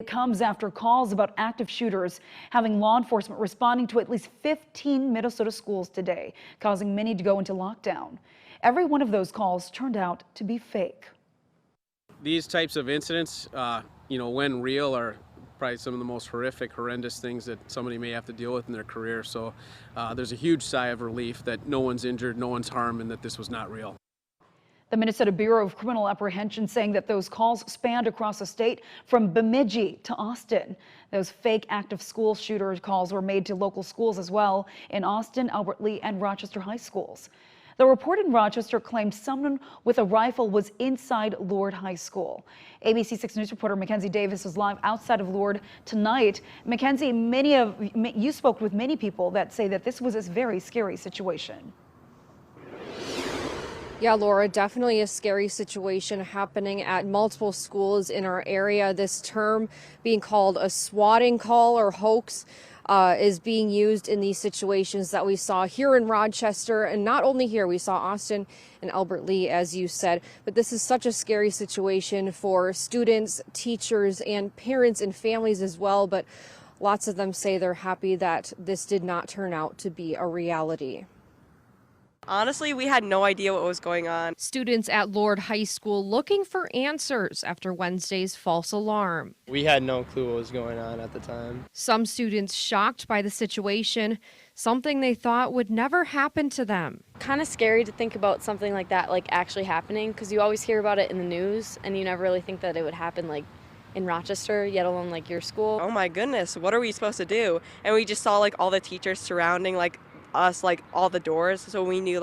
It comes after calls about active shooters having law enforcement responding to at least 15 Minnesota schools today, causing many to go into lockdown. Every one of those calls turned out to be fake. These types of incidents, when real, are probably some of the most horrific, horrendous things that somebody may have to deal with in their career. So there's a huge sigh of relief that no one's injured, no one's harmed, and that this was not real. The Minnesota Bureau of Criminal Apprehension saying that those calls spanned across the state from Bemidji to Austin. Those fake active school shooter calls were made to local schools as well in Austin, Albert Lee, and Rochester high schools. The report in Rochester claimed someone with a rifle was inside Lourdes High School. ABC 6 News reporter Mackenzie Davis is live outside of Lourdes tonight. Mackenzie, you spoke with many people that say that this was a very scary situation. Yeah, Laura, definitely a scary situation happening at multiple schools in our area. This term being called a swatting call or hoax is being used in these situations that we saw here in Rochester. And not only here, we saw Austin and Albert Lee, as you said. But this is such a scary situation for students, teachers, and parents and families as well. But lots of them say they're happy that this did not turn out to be a reality. Honestly, we had no idea what was going on. Students at Lourdes High School looking for answers after Wednesday's false alarm. We had no clue what was going on at the time. Some students shocked by the situation, something they thought would never happen to them. Kind of scary to think about something like that actually happening, because you always hear about it in the news and you never really think that it would happen in Rochester, yet alone your school. Oh my goodness, what are we supposed to do? And we just saw all the teachers surrounding us, all the doors, so we knew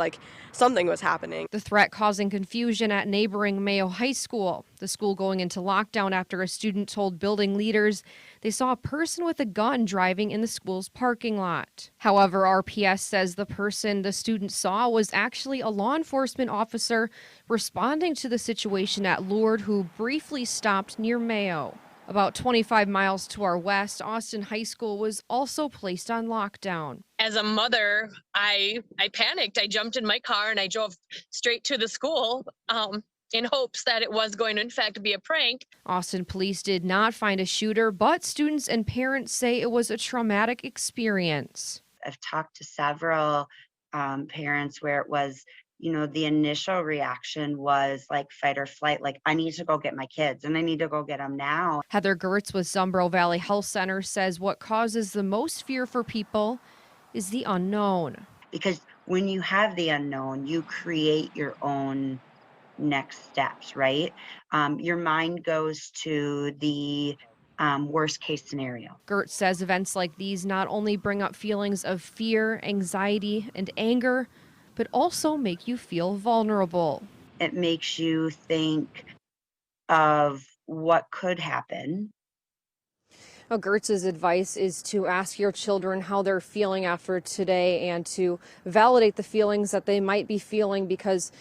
something was happening. The threat causing confusion at neighboring Mayo High School. The school going into lockdown after a student told building leaders they saw a person with a gun driving in the school's parking lot. However, RPS says the person the student saw was actually a law enforcement officer responding to the situation at Lourdes, who briefly stopped near Mayo. About 25 miles to our west, Austin High School was also placed on lockdown. As a mother, I panicked. I jumped in my car and I drove straight to the school in hopes that it was going to, in fact, be a prank. Austin police did not find a shooter, but students and parents say it was a traumatic experience. I've talked to several parents where it was, the initial reaction was fight or flight, I need to go get my kids and I need to go get them now. Heather Geerts with Zumbro Valley Health Center says what causes the most fear for people is the unknown. Because when you have the unknown, you create your own next steps, right? Your mind goes to the worst case scenario. Geerts says events like these not only bring up feelings of fear, anxiety, and anger, but also make you feel vulnerable. It makes you think of what could happen. Now, Geerts' advice is to ask your children how they're feeling after today and to validate the feelings that they might be feeling, because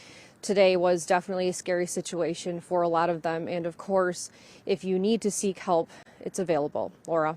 today was definitely a scary situation for a lot of them. And of course, if you need to seek help, it's available. Laura.